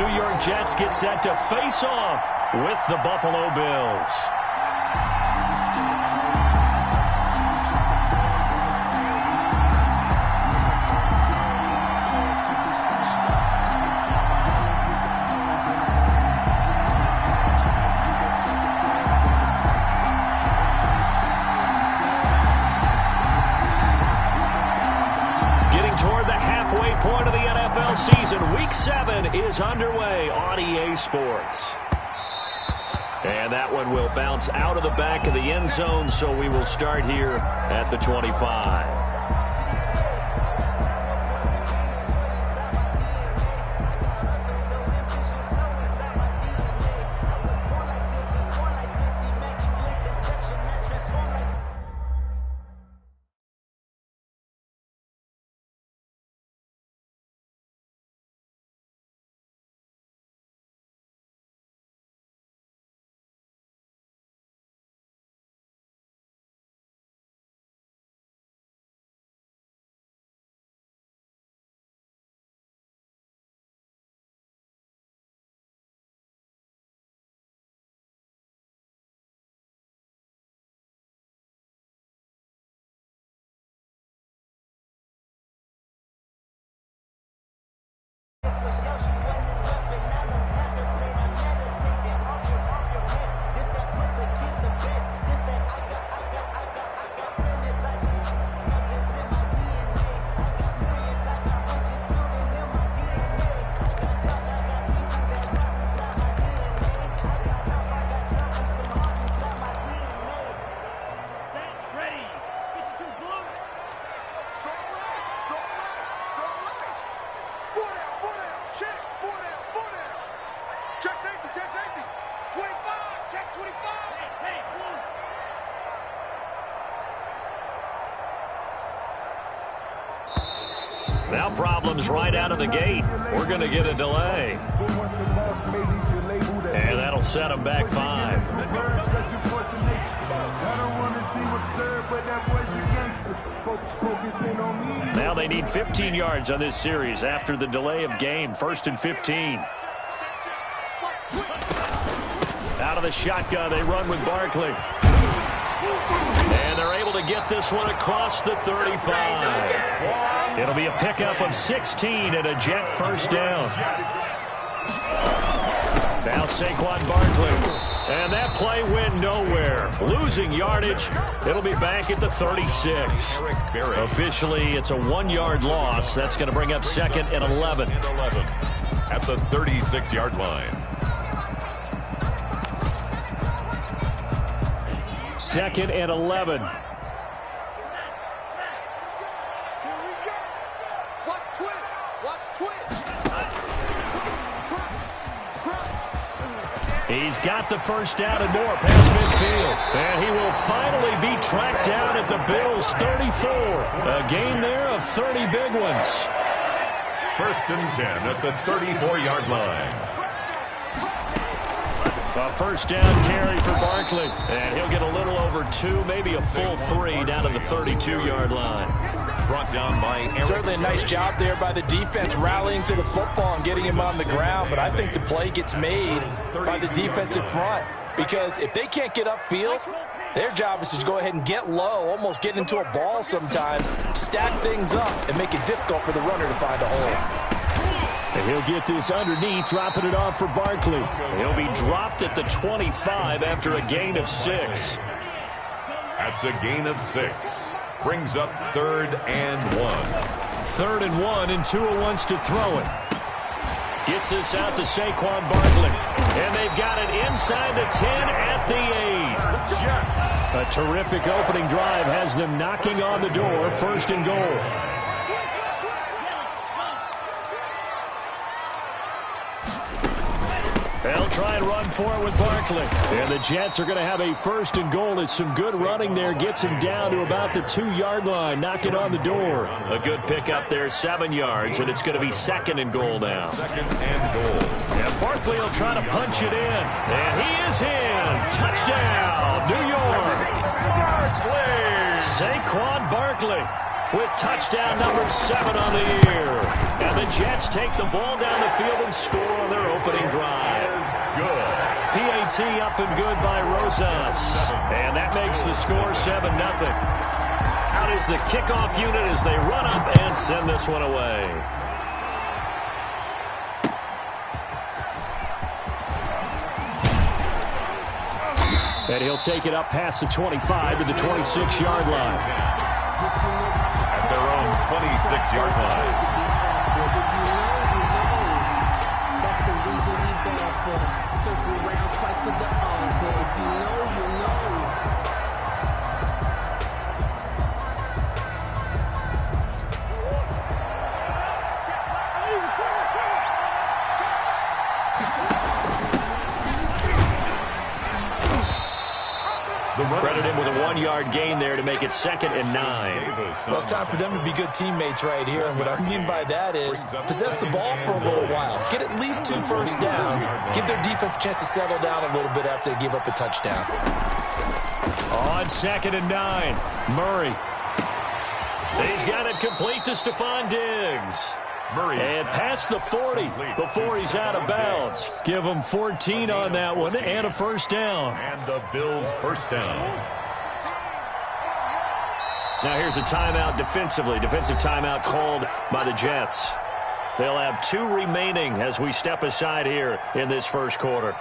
New York Jets get set to face off with the Buffalo Bills. Point of the NFL season. Week 7 is underway on EA Sports. And that one will bounce out of the back of the end zone, so we will start here at the 25. Now problems right out of the gate. We're going to get a delay. And that'll set them back 5. Now they need 15 yards on this series after the delay of game. 1st and 15. Out of the shotgun, they run with Barkley. And they're able to get this one across the 35. It'll be a pickup of 16 and a Jet first down. Now Saquon Barkley. And that play went nowhere. Losing yardage. It'll be back at the 36. Officially, it's a 1-yard loss. That's going to bring up 2nd and 11. At the 36-yard line. 2nd and 11. He's got the first down and more past midfield. And he will finally be tracked down at the Bills' 34. A gain there of 30 big ones. 1st and 10 at the 34-yard line. A first down carry for Barkley. And he'll get a little over 2, maybe a full 3 down to the 32-yard line. Brought down by Eric. Certainly a nice job there by the defense rallying to the football and getting him on the ground. But I think the play gets made by the defensive front. Because if they can't get upfield, their job is to go ahead and get low, almost get into a ball sometimes, stack things up, and make it difficult for the runner to find a hole. And he'll get this underneath, dropping it off for Barkley. He'll be dropped at the 25 after a gain of 6. That's a gain of 6. Brings up 3rd and 1. 3rd and 1, and Tua wants to throw it. Gets this out to Saquon Barkley. And they've got it inside the 10 at the 8. A terrific opening drive has them knocking on the door. 1st and goal. They'll try and run for it with Barkley. And the Jets are going to have a 1st and goal as some good running there gets him down to about the 2-yard line, knocking on the door. A good pickup there, 7 yards, and it's going to be 2nd and goal now. 2nd and goal. And Barkley will try to punch it in. And he is in. Touchdown, New York. Saquon Barkley with touchdown number 7 on the year. And the Jets take the ball down the field and score on their opening opening drive. Good. PAT up and good by Rosas. And that makes the score 7-0. Out is the kickoff unit as they run up and send this one away. And he'll take it up past the 25 to the 26-yard line. At their own 26-yard line. That's the reason we ball for. Circle around twice for the encore. If you know, you know. Credit him with a 1-yard gain there to make it 2nd and 9. Well, it's time for them to be good teammates right here. And what I mean by that is possess the ball for a little while. Get at least 2 first downs. Give their defense a chance to settle down a little bit after they give up a touchdown. On 2nd and 9, Murray. He's got it complete to Stephon Diggs. And past the 40 before he's out of bounds. Give him 14 on that one and a first down. And the Bills' first down. Now here's a timeout defensively. Defensive timeout called by the Jets. They'll have 2 remaining as we step aside here in this first quarter.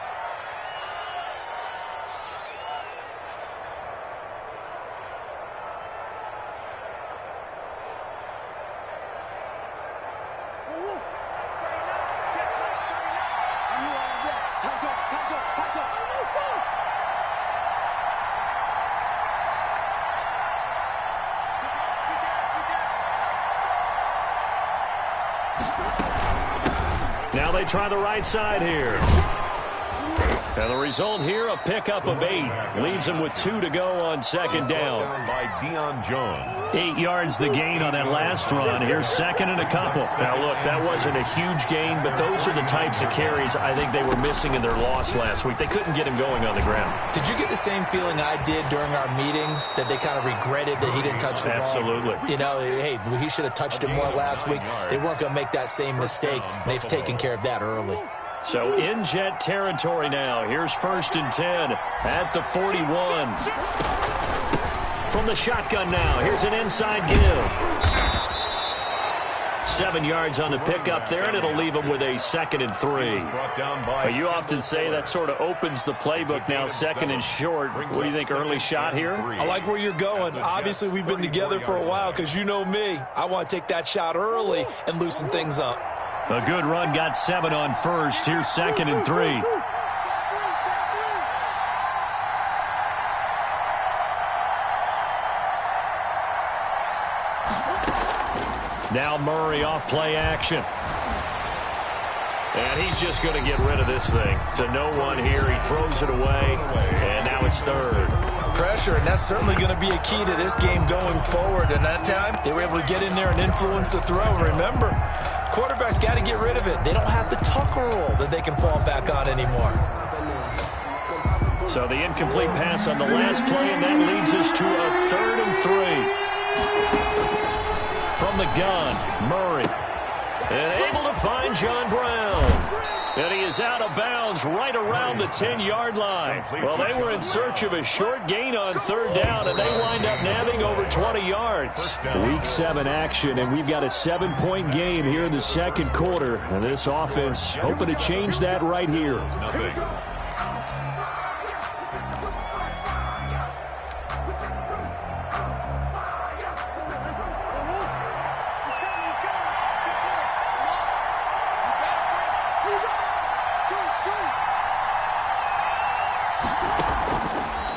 Now they try the right side here. And the result here, a pickup of 8. Leaves them with 2 to go on 2nd down. By Deion Jones. 8 yards the gain on that last run. Here's 2nd and a couple. Now, look, that wasn't a huge gain, but those are the types of carries I think they were missing in their loss last week. They couldn't get him going on the ground. Did you get the same feeling I did during our meetings, that they kind of regretted that he didn't touch the ball? Absolutely. You know, hey, he should have touched it more last week. They weren't going to make that same mistake, and they've taken care of that early. So in Jet territory now. Here's 1st and 10 at the 41. From the shotgun now. Here's an inside give. 7 yards on the pickup there, and it'll leave them with a 2nd and 3. But you often say that sort of opens the playbook now, 2nd and short. What do you think, early shot here? I like where you're going. Obviously, we've been together for a while because you know me. I want to take that shot early and loosen things up. A good run, got 7 on 1st. Here's 2nd and 3. Now Murray off play action. And he's just going to get rid of this thing. To no one here. He throws it away. And now it's 3rd. Pressure, and that's certainly going to be a key to this game going forward. And that time, they were able to get in there and influence the throw. Remember, quarterbacks got to get rid of it. They don't have the Tucker rule that they can fall back on anymore. So the incomplete pass on the last play, and that leads us to a 3rd and 3. From the gun, Murray. And able to find John Brown. And he is out of bounds right around the 10-yard line. Well, they were in search of a short gain on 3rd down, and they wind up nabbing over 20 yards. Week 7 action, and we've got a 7-point game here in the 2nd quarter. And this offense hoping to change that right here.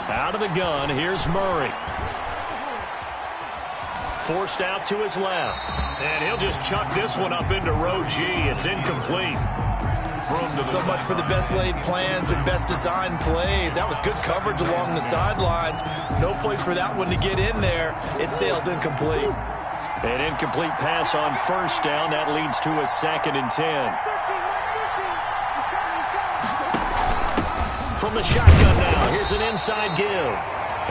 Out of the gun, here's Murray. Forced out to his left. And he'll just chuck this one up into row G. It's incomplete. So much for the best laid plans and best designed plays. That was good coverage along the sidelines. No place for that one to get in there. It sails incomplete. An incomplete pass on 1st down. That leads to a 2nd and 10. From the shotgun now, here's an inside give.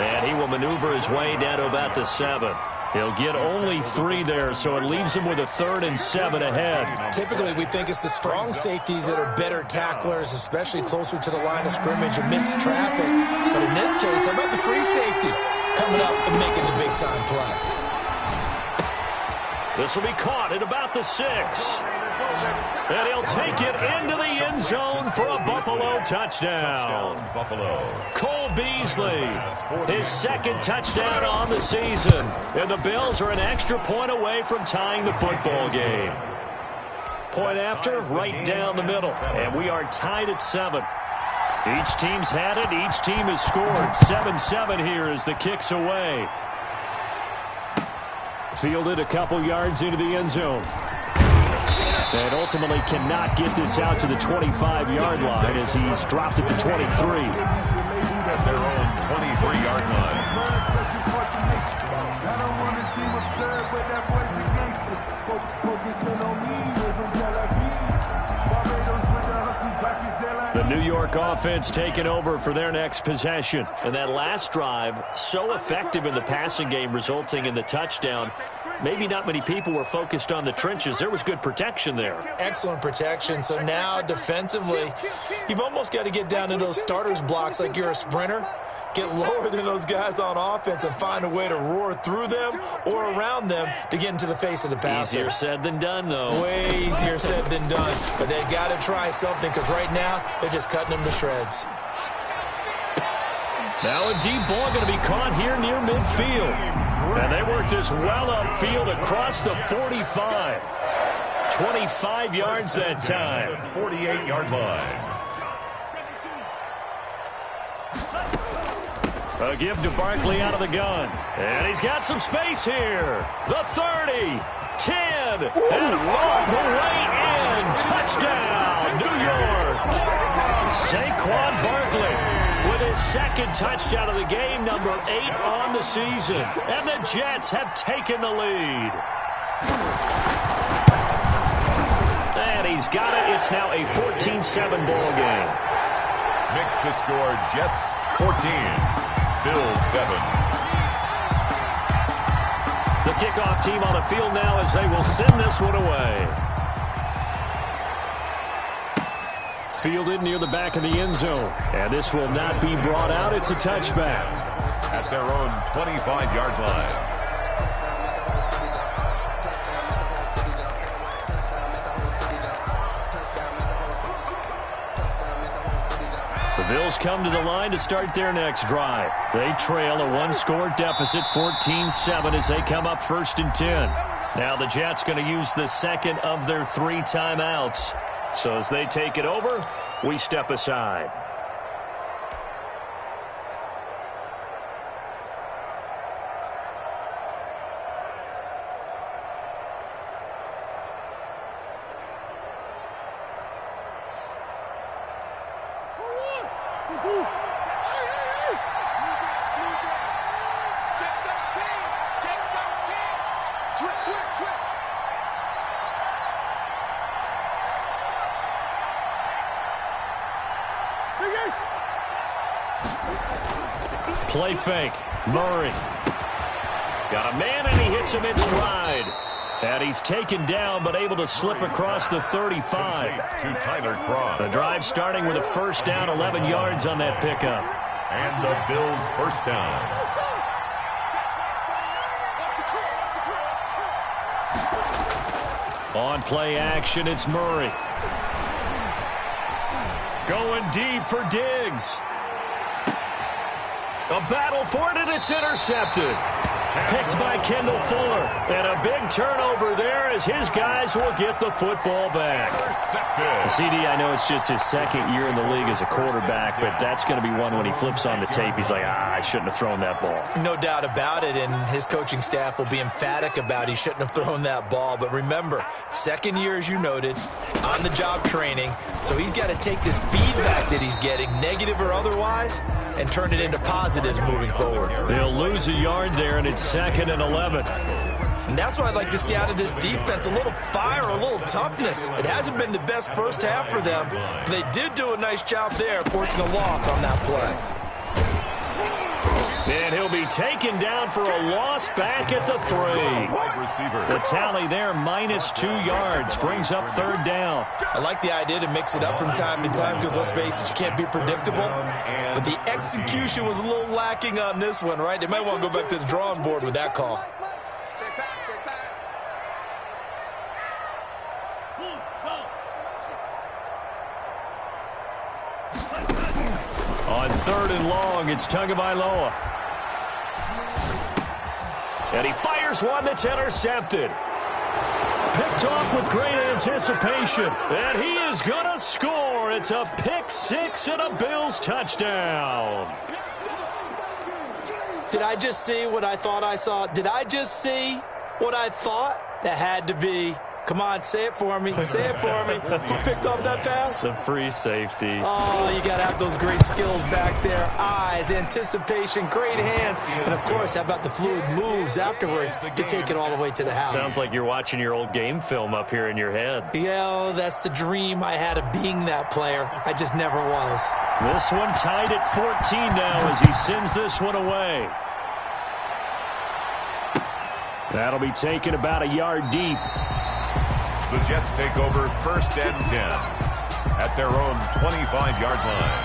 And he will maneuver his way down to about the 7. He'll get only 3 there, so it leaves him with a 3rd and 7 ahead. Typically, we think it's the strong safeties that are better tacklers, especially closer to the line of scrimmage amidst traffic. But in this case, how about the free safety coming up and making the big-time play? This will be caught at about the 6. And he'll take it into the end zone for a Buffalo touchdown. Cole Beasley, his 2nd touchdown on the season. And the Bills are an extra point away from tying the football game. Point after, right down the middle. And we are tied at 7. Each team's had it. Each team has scored. 7-7 here as the kick's away. Fielded a couple yards into the end zone. And ultimately cannot get this out to the 25-yard line as he's dropped it to 23. At their own 23-yard line. The New York offense taking over for their next possession. And that last drive, so effective in the passing game, resulting in the touchdown. Maybe not many people were focused on the trenches. There was good protection there. Excellent protection. So now defensively, you've almost got to get down to those starters blocks like you're a sprinter. Get lower than those guys on offense and find a way to roar through them or around them to get into the face of the passer. Easier said than done, though. Way easier said than done. But they've got to try something because right now they're just cutting them to shreds. Now a deep ball going to be caught here near midfield. And they work this well upfield across the 45. 25 yards that time. 48-yard line. A give to Barkley out of the gun. And he's got some space here. The 30, 10, and all the way in. Touchdown, New York. Saquon Barkley with his 2nd touchdown of the game, number 8 on the season. And the Jets have taken the lead. And he's got it. It's now a 14-7 ball game. Mix the score, Jets 14. Bills 7. The kickoff team on the field now as they will send this one away. Fielded near the back of the end zone. And this will not be brought out. It's a touchback. At their own 25-yard line. The Bills come to the line to start their next drive. They trail a 1-score deficit, 14-7, as they come up 1st and 10. Now the Jets going to use the 2nd of their 3 timeouts. So as they take it over, we step aside. Play fake. Murray. Got a man, and he hits him in stride. And he's taken down, but able to slip across the 35. To Tyler Cross. The drive starting with a 1st down, 11 yards on that pickup. And the Bills' 1st down. On play action, it's Murray. Going deep for Diggs. A battle for it, and it's intercepted. Picked by Kendall Fuller. And a big turnover there as his guys will get the football back. CD, I know it's just his 2nd year in the league as a quarterback, but that's going to be one when he flips on the tape. He's like, I shouldn't have thrown that ball. No doubt about it, and his coaching staff will be emphatic about he shouldn't have thrown that ball. But remember, 2nd year, as you noted, on-the-job training. So he's got to take this feedback that he's getting, negative or otherwise, and turn it into positives moving forward. They'll lose a yard there, and it's 2nd and 11. And that's what I'd like to see out of this defense, a little fire, a little toughness. It hasn't been the best 1st half for them, but they did do a nice job there, forcing a loss on that play. And he'll be taken down for a loss back at the 3. Wide receiver. The tally there, -2 yards, brings up 3rd down. I like the idea to mix it up from time to time because, let's face it, you can't be predictable. But the execution was a little lacking on this one, right? They might want to go back to the drawing board with that call. On 3rd and long, it's Tagovailoa. And he fires one that's intercepted. Picked off with great anticipation. And he is going to score. It's a pick 6 and a Bills touchdown. Did I just see what I thought I saw? Did I just see what I thought? That had to be. Come on, say it for me. Say it for me. Who picked off that pass? The free safety. Oh, you got to have those great skills back there. Eyes, anticipation, great hands. And, of course, how about the fluid moves afterwards to take it all the way to the house? Sounds like you're watching your old game film up here in your head. Yeah, that's the dream I had of being that player. I just never was. This one tied at 14 now as he sends this one away. That'll be taken about a yard deep. The Jets take over 1st and 10 at their own 25-yard line.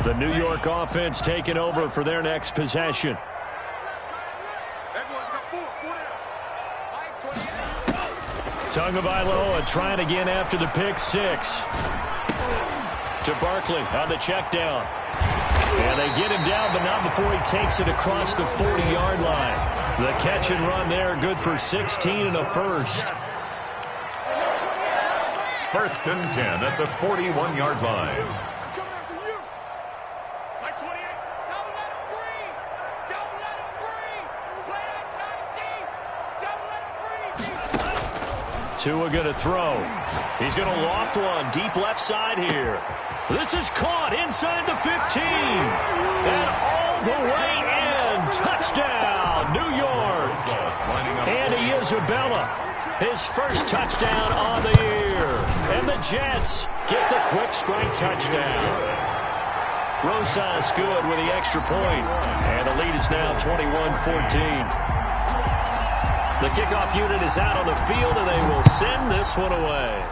The New York offense taking over for their next possession. Tagovailoa trying again after the pick 6. To Barkley on the check down. And they get him down, but not before he takes it across the 40-yard line. The catch and run there, good for 16 and a first. 1st and 10 at the 41-yard line. Tua going to throw. He's going to loft one deep left side here. This is caught inside the 15. And all the way in. Touchdown, New York. Andy Isabella, his first touchdown on the year. And the Jets get the quick strike touchdown. Rosas good with the extra point. And the lead is now 21-14. The kickoff unit is out on the field, and they will send this one away.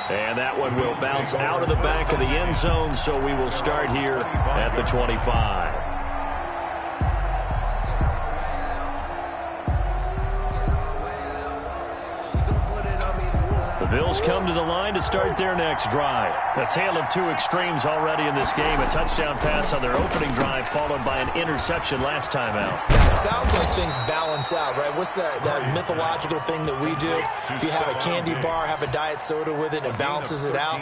And that one will bounce out of the back of the end zone, so we will start here at the 25. The Bills come to the line to start their next drive. A tale of two extremes already in this game. A touchdown pass on their opening drive, followed by an interception last time out. Yeah, it sounds like things balance out, right? What's that mythological thing that we do? If you have a candy bar, have a diet soda with it, and it balances it out.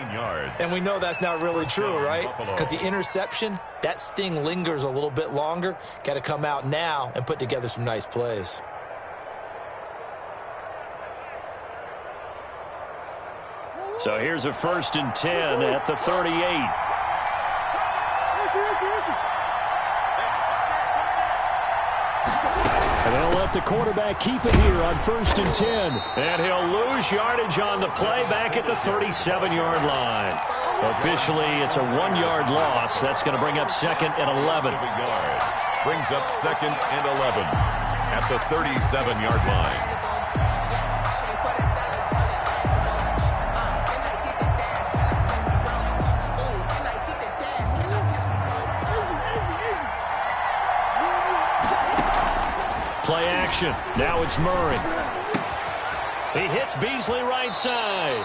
And we know that's not really true, right? Because the interception, that sting lingers a little bit longer. Got to come out now and put together some nice plays. So here's a 1st and 10 at the 38. And they'll let the quarterback keep it here on 1st and 10. And he'll lose yardage on the play back at the 37-yard line. Officially, it's a 1-yard loss. That's going to bring up 2nd and 11. Brings up 2nd and 11 at the 37-yard line. Play action. Now it's Murray. He hits Beasley right side.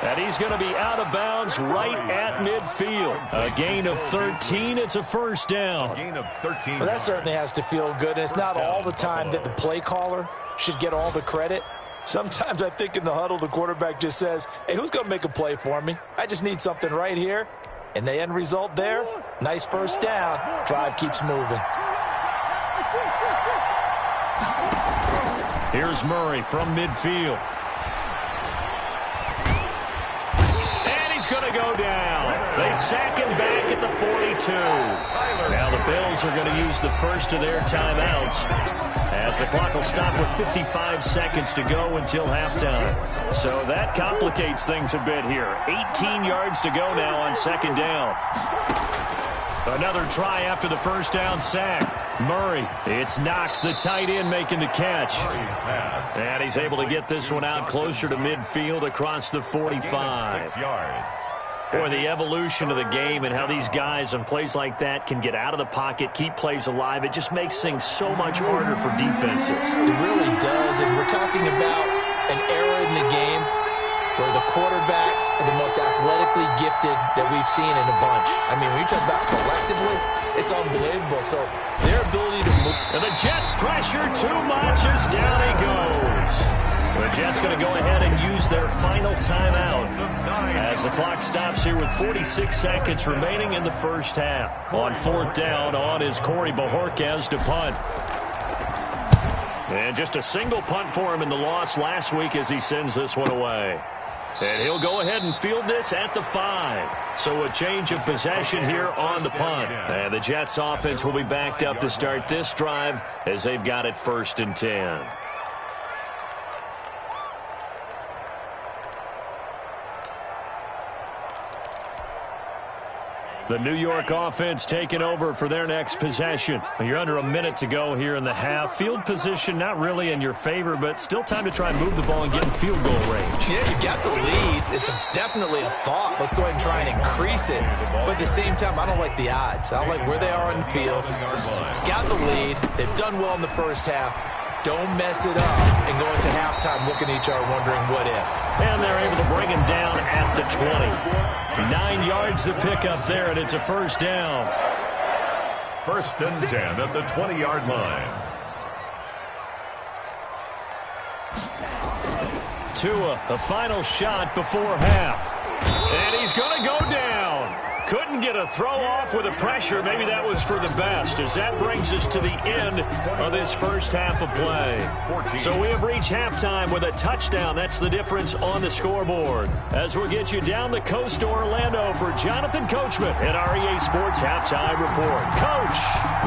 And he's going to be out of bounds right at midfield. A gain of 13. It's a 1st down. A gain of 13. Well, that certainly has to feel good. And it's not all the time that the play caller should get all the credit. Sometimes I think in the huddle, the quarterback just says, hey, who's going to make a play for me? I just need something right here. And the end result there, nice 1st down. Drive keeps moving. Here's Murray from midfield. And he's going to go down. They sack him back at the 42. Now Now the Bills are going to use the first of their timeouts as the clock will stop with 55 seconds to go until halftime. So that complicates things a bit here. 18 yards to go now on second down. Another try after the first down sack. Murray, it's Knox, the tight end, making the catch. And he's able to get this one out closer to midfield across the 45. 6 yards. Boy, the evolution of the game and how these guys on plays like that can get out of the pocket, keep plays alive, it just makes things so much harder for defenses. It really does, and we're talking about an era in the game where the quarterbacks are the most athletically gifted that we've seen in a bunch. I mean, when you talk about collectively, it's unbelievable. So their ability to move. And the Jets pressure too much as down he goes. The Jets going to go ahead and use their final timeout as the clock stops here with 46 seconds remaining in the first half. On fourth down, on is Corey Bojorquez to punt. And just a single punt for him in the loss last week as he sends this one away. And he'll go ahead and field this at the 5. So a change of possession here on the punt. And the Jets offense will be backed up to start this drive as they've got it 1st and 10. The New York offense taking over for their next possession. You're under a minute to go here in the half. Field position not really in your favor, but still time to try and move the ball and get in field goal range. Yeah, you got the lead. It's definitely a thought. Let's go ahead and try and increase it. But at the same time, I don't like the odds. I don't like where they are on the field. Got the lead. They've done well in the first half. Don't mess it up and go into halftime looking at each other wondering what if. And they're able to bring him down at the 20. 9 yards to pick up there, and it's a first down. 1st and 10 at the 20-yard line. Tua, a final shot before half. And he's going to go down. Couldn't get a throw off with the pressure. Maybe that was for the best, as that brings us to the end of this first half of play. So we have reached halftime with a touchdown. That's the difference on the scoreboard. As we'll get you down the coast to Orlando for Jonathan Coachman at our EA Sports Halftime Report. Coach,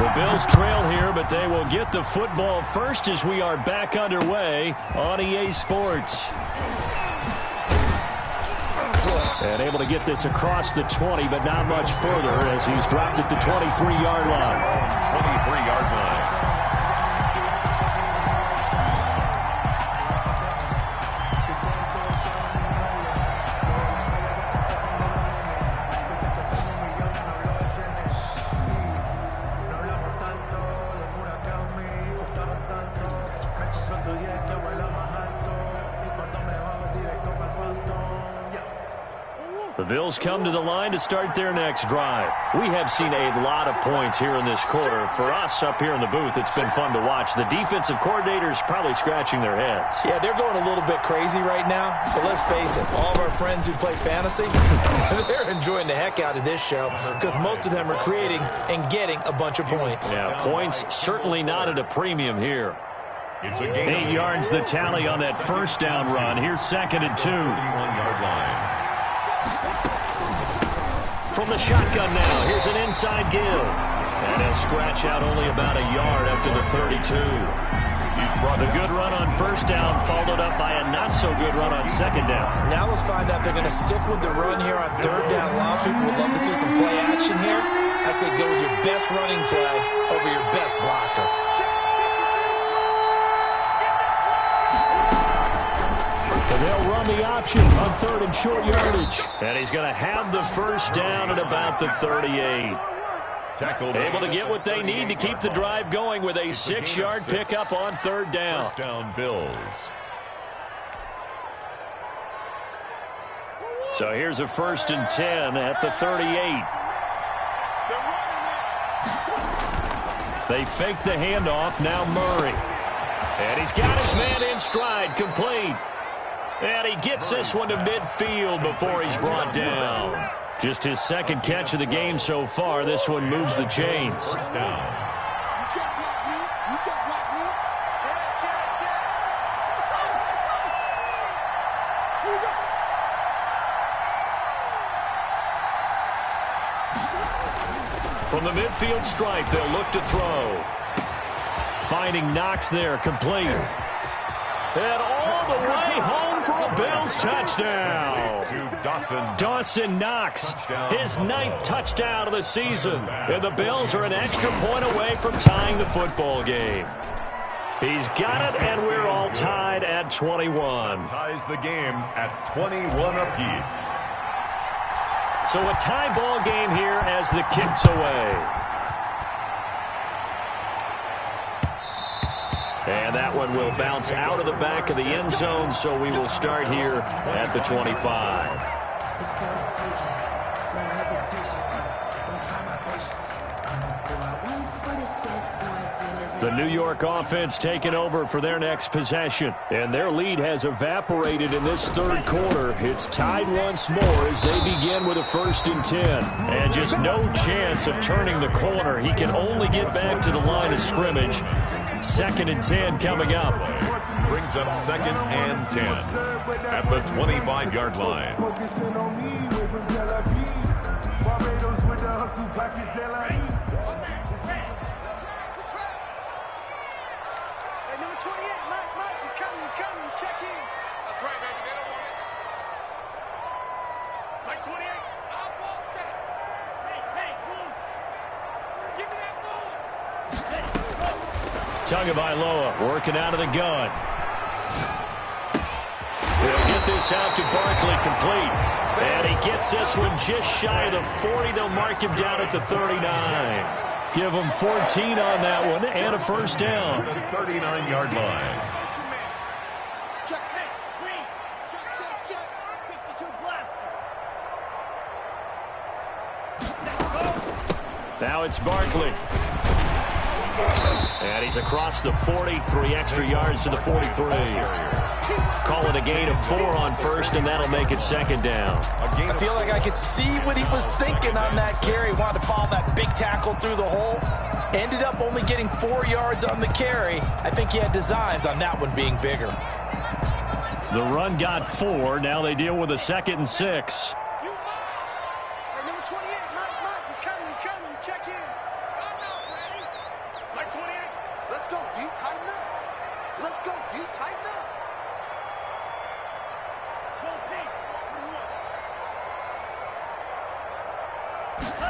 the Bills trail here, but they will get the football first as we are back underway on EA Sports. And able to get this across the 20, but not much further as he's dropped at the 23-yard line. 23-yard line. The Bills come to the line to start their next drive. We have seen a lot of points here in this quarter. For us up here in the booth, it's been fun to watch. The defensive coordinators probably scratching their heads. Yeah, they're going a little bit crazy right now. But let's face it, all of our friends who play fantasy, they're enjoying the heck out of this show because most of them are creating and getting a bunch of points. Yeah, points certainly not at a premium here. It's a gain 8 yards the tally on that first down run. Here's 2nd and 2. 21-yard line. From the shotgun now, here's an inside give. And he'll scratch out only about a yard after the 32. The good run on first down followed up by a not-so-good run on second down. Now let's find out if they're going to stick with the run here on third down. A lot of people would love to see some play action here. I say go with your best running play over your best blocker. And they'll run the option on 3rd and short yardage. And he's going to have the first down at about the 38. Tackled. Able to get what they need to keep the drive going with a 6-yard pickup on 3rd down. First down, Bills. So here's a 1st and 10 at the 38. They fake the handoff. Now Murray. And he's got his man in stride, complete. And he gets this one to midfield before he's brought down. Just his 2nd catch of the game so far. This one moves the chains. First down. From the midfield stripe, they'll look to throw. Finding Knox there, complete. And all the way home for a Bills touchdown. To Dawson Knox, his 9th touchdown of the season. And the Bills are an extra point away from tying the football game. He's got it, and we're all tied at 21. Ties the game at 21 apiece. So a tie ball game here as the kick's away. And that one will bounce out of the back of the end zone, so we will start here at the 25. The New York offense taking over for their next possession. And their lead has evaporated in this third quarter. It's tied once more as they begin with a 1st and 10. And just no chance of turning the corner. He can only get back to the line of scrimmage. 2nd and 10 coming up. Brings up 2nd and 10 at the 25-yard line. Tagovailoa working out of the gun. They'll get this out to Barkley, complete. And he gets this one just shy of the 40. They'll mark him down at the 39. Give him 14 on that one and a 1st down. 39-yard line. Now it's Barkley. And he's across the 40, 3 extra yards to the 43. Call it a gain of 4 on 1st, and that'll make it 2nd down. I feel like I could see what he was thinking on that carry. He wanted to follow that big tackle through the hole. Ended up only getting 4 yards on the carry. I think he had designs on that one being bigger. The run got 4. Now they deal with a 2nd and 6.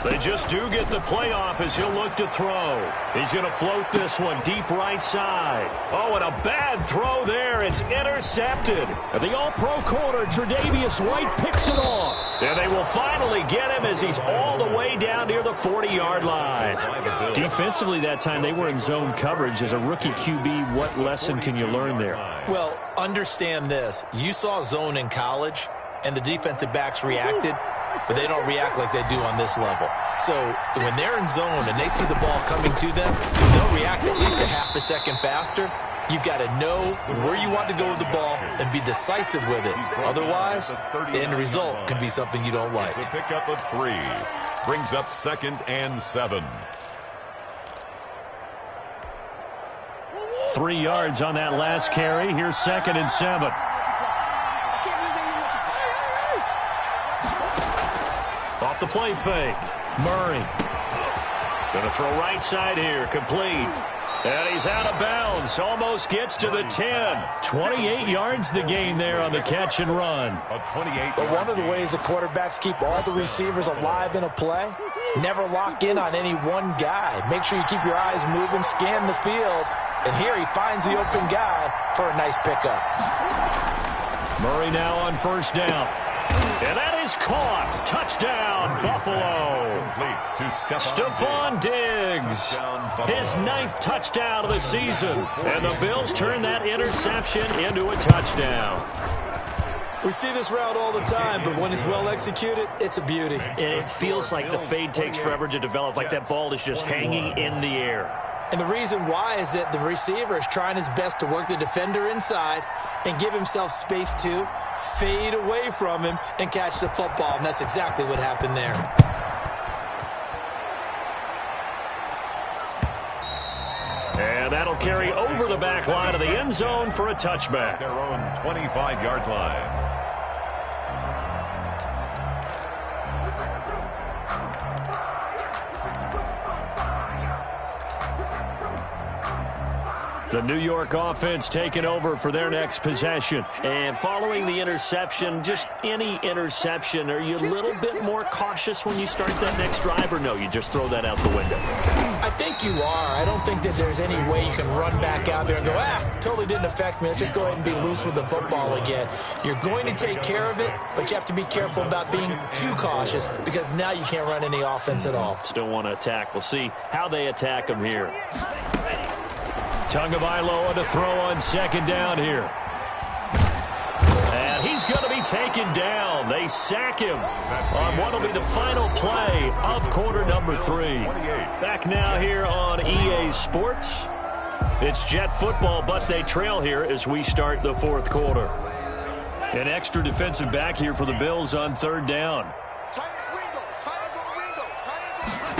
They just do get the playoff as he'll look to throw. He's going to float this one deep right side. Oh, and a bad throw there. It's intercepted. And the all-pro corner, Tre'Davious White, picks it off. And they will finally get him as he's all the way down near the 40-yard line. Defensively that time, they were in zone coverage. As a rookie QB, what lesson can you learn there? Well, understand this. You saw zone in college, and the defensive backs reacted. But they don't react like they do on this level. So when they're in zone and they see the ball coming to them, they'll react at least a half a second faster. You've got to know where you want to go with the ball and be decisive with it. Otherwise, the end result can be something you don't like. It's a pickup of 3. Brings up 2nd and 7. 3 yards on that last carry. Here's 2nd and 7. Off the play fake. Murray. Going to throw right side here. Complete. And he's out of bounds. Almost gets to the 10. 28 yards the gain there on the catch and run. But one of the ways the quarterbacks keep all the receivers alive in a play, never lock in on any one guy. Make sure you keep your eyes moving, scan the field. And here he finds the open guy for a nice pickup. Murray now on 1st down. And that is caught. Touchdown, Buffalo. Stephon Diggs. His 9th touchdown of the season. And the Bills turn that interception into a touchdown. We see this route all the time, but when it's well executed, it's a beauty. And it feels like the fade takes forever to develop, like that ball is just hanging in the air. And the reason why is that the receiver is trying his best to work the defender inside and give himself space to fade away from him and catch the football. And that's exactly what happened there. And that'll carry over the back line of the end zone for a touchback. Their own 25-yard line. The New York offense taking over for their next possession. And following the interception, just any interception, are you a little bit more cautious when you start that next drive, or no, you just throw that out the window? I think you are. I don't think that there's any way you can run back out there and go, totally didn't affect me. Let's just go ahead and be loose with the football again. You're going to take care of it, but you have to be careful about being too cautious because now you can't run any offense at all. Still want to attack. We'll see how they attack them here. Tagovailoa to throw on second down here. And he's going to be taken down. They sack him on what will be the final play of quarter number 3. Back now here on EA Sports. It's Jet football, but they trail here as we start the fourth quarter. An extra defensive back here for the Bills on third down.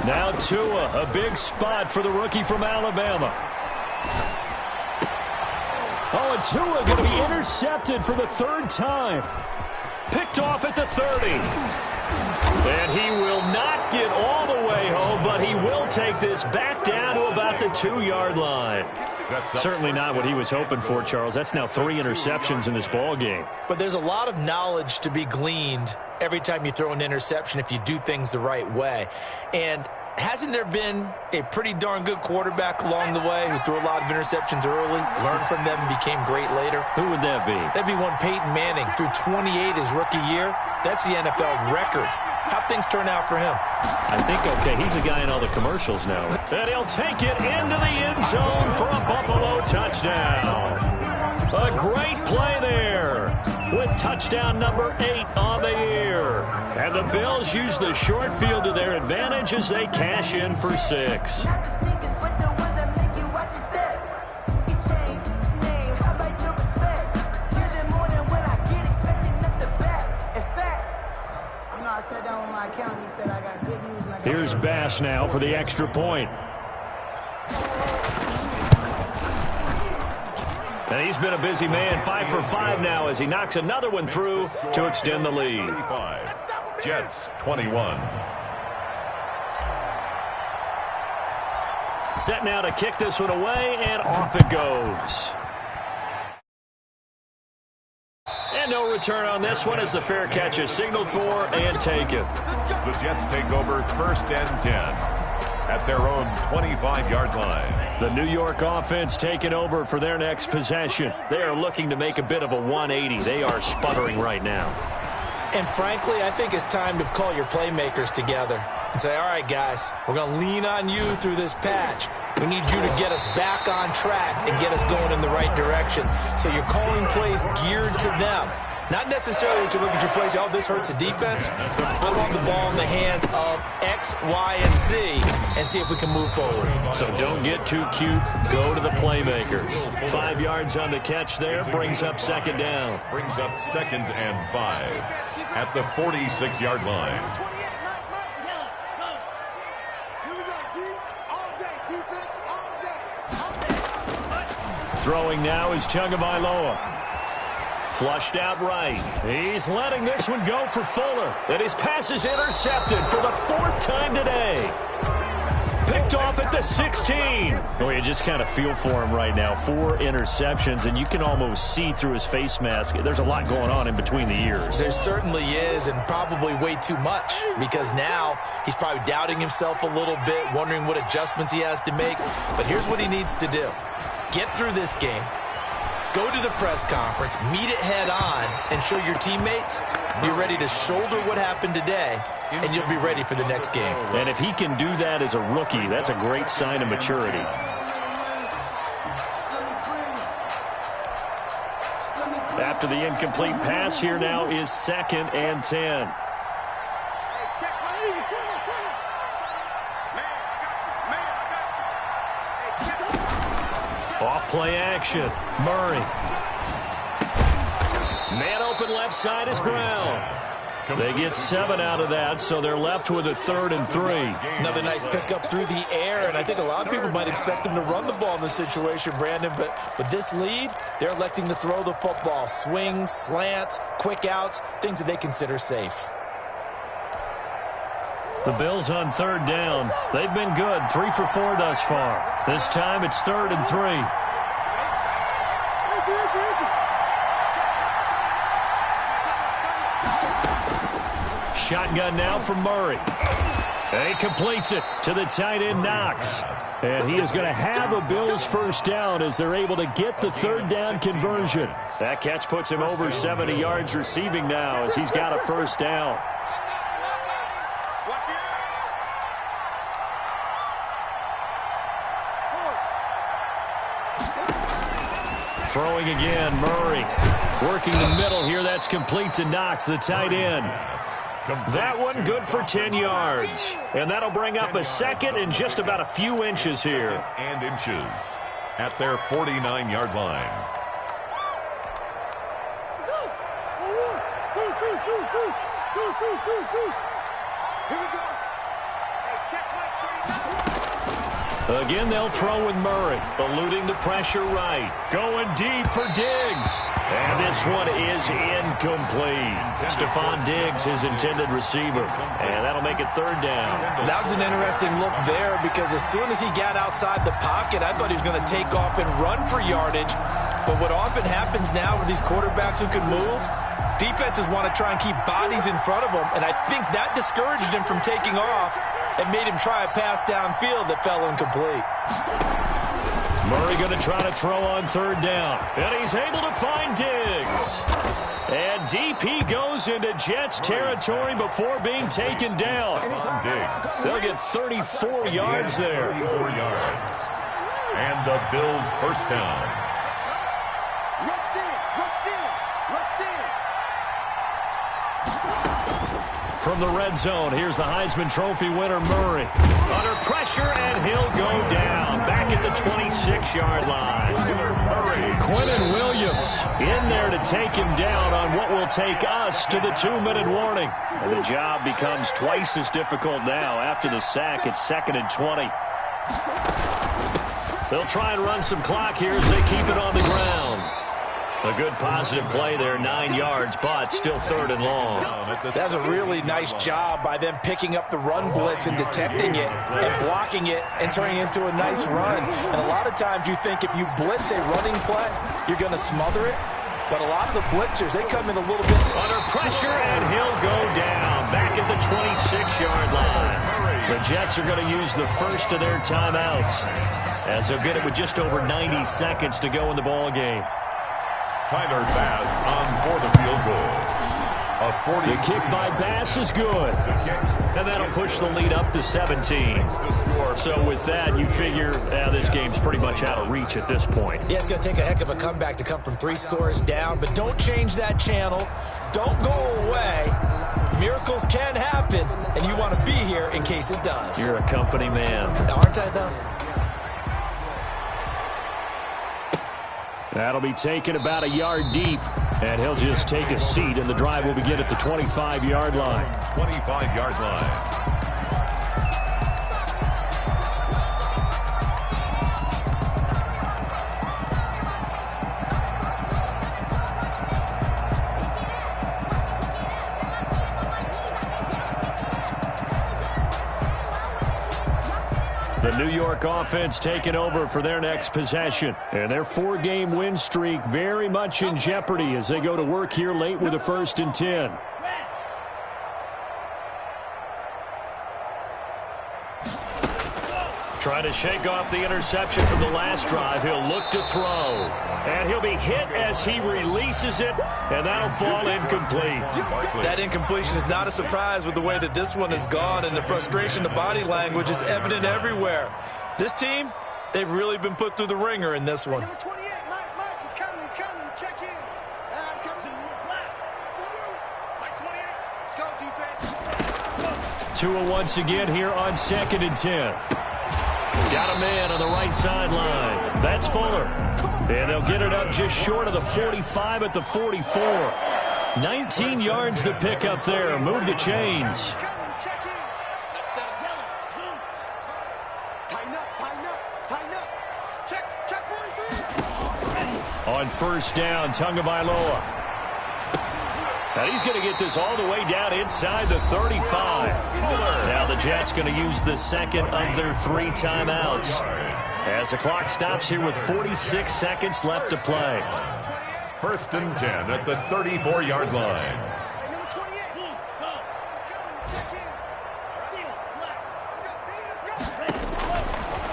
Now Tua, a big spot for the rookie from Alabama. Oh, and Tua going to be intercepted for the third time. Picked off at the 30. And he will not get all the way home, but he will take this back down to about the 2-yard line. Certainly not what he was hoping for, Charles. That's now 3 interceptions in this ball game. But there's a lot of knowledge to be gleaned every time you throw an interception if you do things the right way. And hasn't there been a pretty darn good quarterback along the way who threw a lot of interceptions early, learned from them, and became great later? Who would that be? That'd be one Peyton Manning. Threw 28 his rookie year. That's the NFL record. How'd things turn out for him? I think, okay, he's a guy in all the commercials now. And he'll take it into the end zone for a Buffalo touchdown. A great play there with touchdown number 8 on the year. And the Bills use the short field to their advantage as they cash in for 6. Here's Bass now for the extra point. And he's been a busy man, 5 for 5 now as he knocks another one through to extend the lead. 35. Jets 21. Set now to kick this one away, and off it goes. And no return on this one as the fair catch is signaled for and taken. The Jets take over first and 10 at their own 25-yard line. The New York offense taking over for their next possession. They are looking to make a bit of a 180. They are sputtering right now. And frankly, I think it's time to call your playmakers together and say, all right, guys, we're going to lean on you through this patch. We need you to get us back on track and get us going in the right direction. So you're calling plays geared to them. Not necessarily to look at your plays, oh, this hurts the defense. I want the ball in the hands of X, Y, and Z and see if we can move forward. So don't get too cute. Go to the playmakers. 5 yards on the catch there. Brings up second down. Brings up second and 5 at the 46-yard line. Throwing now is Tagovailoa. Flushed out right. He's letting this one go for Fuller. And his pass is intercepted for the 4th time today. Picked off at the 16. Oh, you just kind of feel for him right now. 4 interceptions, and you can almost see through his face mask. There's a lot going on in between the ears. There certainly is, and probably way too much, because now he's probably doubting himself a little bit, wondering what adjustments he has to make. But here's what he needs to do. Get through this game. Go to the press conference, meet it head on, and show your teammates you're ready to shoulder what happened today, and you'll be ready for the next game. And if he can do that as a rookie, that's a great sign of maturity. After the incomplete pass, here now is 2nd and 10. Off play action. Murray. Man open left side is Brown. They get 7 out of that, so they're left with a 3rd and 3. Another nice pickup through the air, and I think a lot of people might expect them to run the ball in this situation, Brandon, but with this lead, they're electing to throw the football. Swings, slants, quick outs, things that they consider safe. The Bills on 3rd down. They've been good, 3 for 4 thus far. This time it's 3rd and 3. shotgun now from Murray. And he completes it to the tight end, Knox. And he is going to have a Bills first down as they're able to get the third down conversion. That catch puts him over 70 yards receiving now as he's got a first down. Throwing again, Murray. Working the middle here. That's complete to Knox, the tight end. That one good for 10 yards. And that'll bring up a second and just about a few inches here. And inches at their 49-yard line. Here we go. Hey, check my Again, they'll throw with Murray, eluding the pressure right. Going deep for Diggs. And this one is incomplete. Stephon Diggs, his intended receiver. And that'll make it third down. That was an interesting look there because as soon as he got outside the pocket, I thought he was going to take off and run for yardage. But what often happens now with these quarterbacks who can move, defenses want to try and keep bodies in front of them. And I think that discouraged him from taking off and made him try a pass downfield that fell incomplete. Murray going to try to throw on third down. And he's able to find Diggs. And DP goes into Jets territory before being taken down. They'll get 34 yards there. 34 yards. And the Bills first down. From the red zone, here's the Heisman Trophy winner, Murray. Under pressure, and he'll go down. Back at the 26-yard line. Quentin Williams in there to take him down on what will take us to the 2-minute warning. And the job becomes twice as difficult now. After the sack, it's 2nd and 20. They'll try and run some clock here as they keep it on the ground. A good positive play there, 9 yards, but still 3rd and long. That's a really nice job by them picking up the run blitz and detecting it and blocking it and turning it into a nice run. And a lot of times you think if you blitz a running play, you're going to smother it. But a lot of the blitzers, they come in a little bit under pressure, and he'll go down back at the 26-yard line. The Jets are going to use the first of their timeouts as they'll get it with just over 90 seconds to go in the ball game. Tyler Bass on for the field goal. The kick by Bass is good. And that'll push the lead up to 17. So with that, you figure this game's pretty much out of reach at this point. Yeah, it's going to take a heck of a comeback to come from 3 scores down. But don't change that channel. Don't go away. Miracles can happen, and you want to be here in case it does. You're a company man. Aren't I, though? That'll be taken about a yard deep, and he'll just take a seat, and the drive will begin at the 25-yard line. 25-yard line. The New York offense taking over for their next possession. And their 4-game win streak very much in jeopardy as they go to work here late with a 1st and 10. Trying to shake off the interception from the last drive. He'll look to throw. And he'll be hit as he releases it, and that'll fall incomplete. That incompletion is not a surprise with the way that this one has gone, and the frustration, the body language is evident everywhere. This team, they've really been put through the ringer in this one. 2 once again here on 2nd and 10. Got a man on the right sideline. That's Fuller. And they'll get it up just short of the 45 at the 44. 19 yards to pick up there. Move the chains. On 1st down, Tagovailoa. And he's going to get this all the way down inside the 35. Now the Jets going to use the 2nd of their 3 timeouts as the clock stops here with 46 seconds left to play. 1st and 10 at the 34-yard line.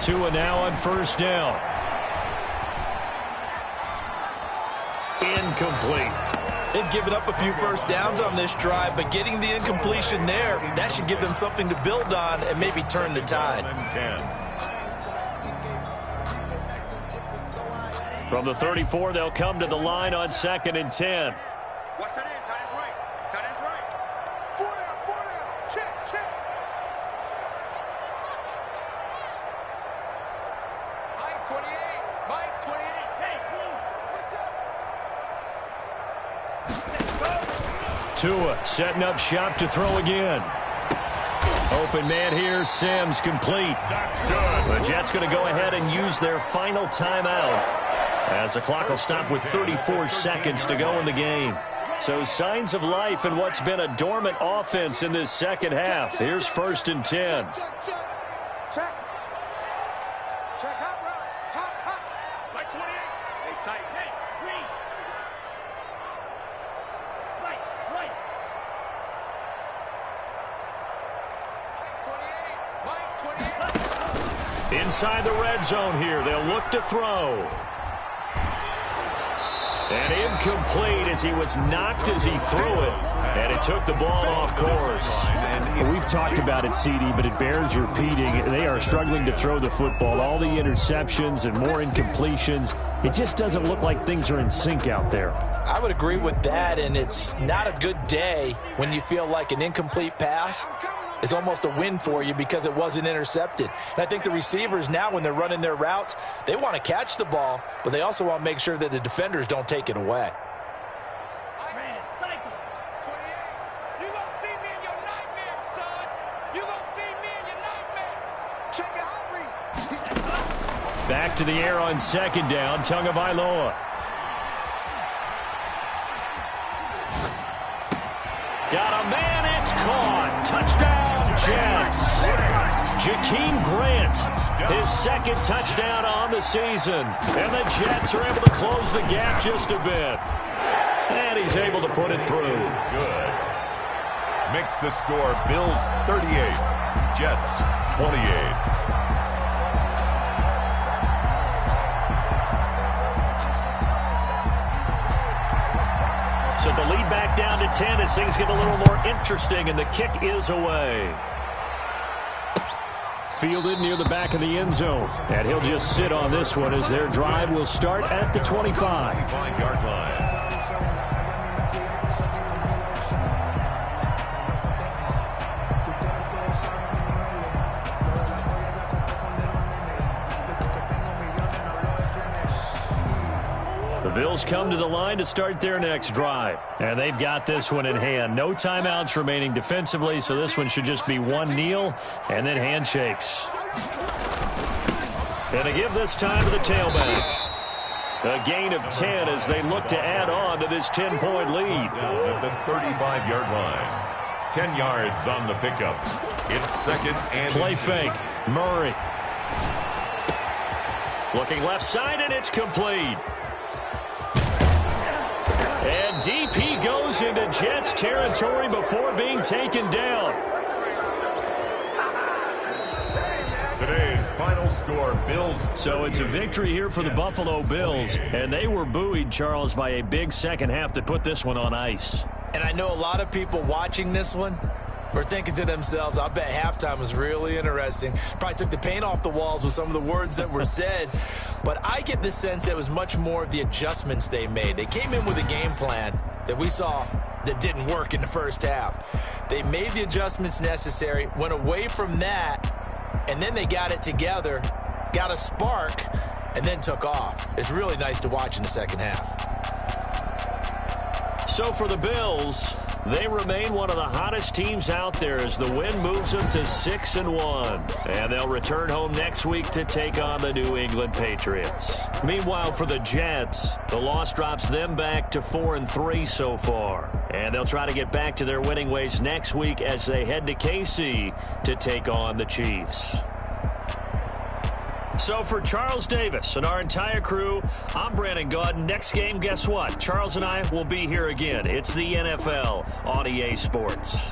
Tua now on first down. Incomplete. They've given up a few first downs on this drive, but getting the incompletion there, that should give them something to build on and maybe turn the tide. From the 34, they'll come to the line on 2nd and 10. Watch that in. Tight end's right. Tight end's right. 4 down. 4 down. Check. Check. Mike 28. Mike 28. Hey, blue. Tua setting up shop to throw again. Open man here. Sims complete. That's good. The Jets going to go ahead and use their final timeout, as the clock will stop with 34 seconds to go in the game. So signs of life in what's been a dormant offense in this second half. Here's 1st and 10. Check. Check. Check. Hot route. Hot. Mike 28. Hey, tight. Hey, green. Right. Mike 28. Mike 28. Inside the red zone here. They'll look to throw. And incomplete as he was knocked as he threw it. And it took the ball off course. We've talked about it, CD, but it bears repeating. They are struggling to throw the football. All the interceptions and more incompletions. It just doesn't look like things are in sync out there. I would agree with that, and it's not a good day when you feel like an incomplete pass is almost a win for you because it wasn't intercepted. And I think the receivers now, when they're running their routes, they want to catch the ball, but they also want to make sure that the defenders don't take it away. Cycle. 28. You gonna see me in your nightmares, son. You gonna see me in your nightmares. Check your hot read. Back to the air on 2nd down. Tagovailoa. Got a man. It's caught. Touchdown, Jets. Jakeem Grant, his 2nd touchdown on the season. And the Jets are able to close the gap just a bit. And he's able to put it through. Good. Makes the score Bills 38, Jets 28. So the lead back down to 10 as things get a little more interesting, and the kick is away. Fielded near the back of the end zone. And he'll just sit on this one as their drive will start at the 25. 25-yard line. The Bills come to the line to start their next drive. And they've got this one in hand. No timeouts remaining defensively, so this one should just be one kneel and then handshakes. And to give this time to the tailback. A gain of 10 as they look to add on to this 10-point lead. Down at the 35-yard line. 10 yards on the pickup. It's 2nd and Play fake. Murray. Looking left side, and it's complete. And DP goes into Jets territory before being taken down. Today's final score, Bills. So it's a victory here for the Buffalo Bills, and they were buoyed, Charles, by a big second half to put this one on ice. And I know a lot of people watching this one were thinking to themselves, I bet halftime was really interesting. Probably took the paint off the walls with some of the words that were said. But I get the sense that it was much more of the adjustments they made. They came in with a game plan that we saw that didn't work in the first half. They made the adjustments necessary, went away from that, and then they got it together, got a spark, and then took off. It's really nice to watch in the second half. So for the Bills, they remain one of the hottest teams out there as the win moves them to 6-1. And they'll return home next week to take on the New England Patriots. Meanwhile, for the Jets, the loss drops them back to 4-3 so far. And they'll try to get back to their winning ways next week as they head to KC to take on the Chiefs. So for Charles Davis and our entire crew, I'm MaddenGoat. Next game, guess what? Charles and I will be here again. It's the NFL on EA Sports.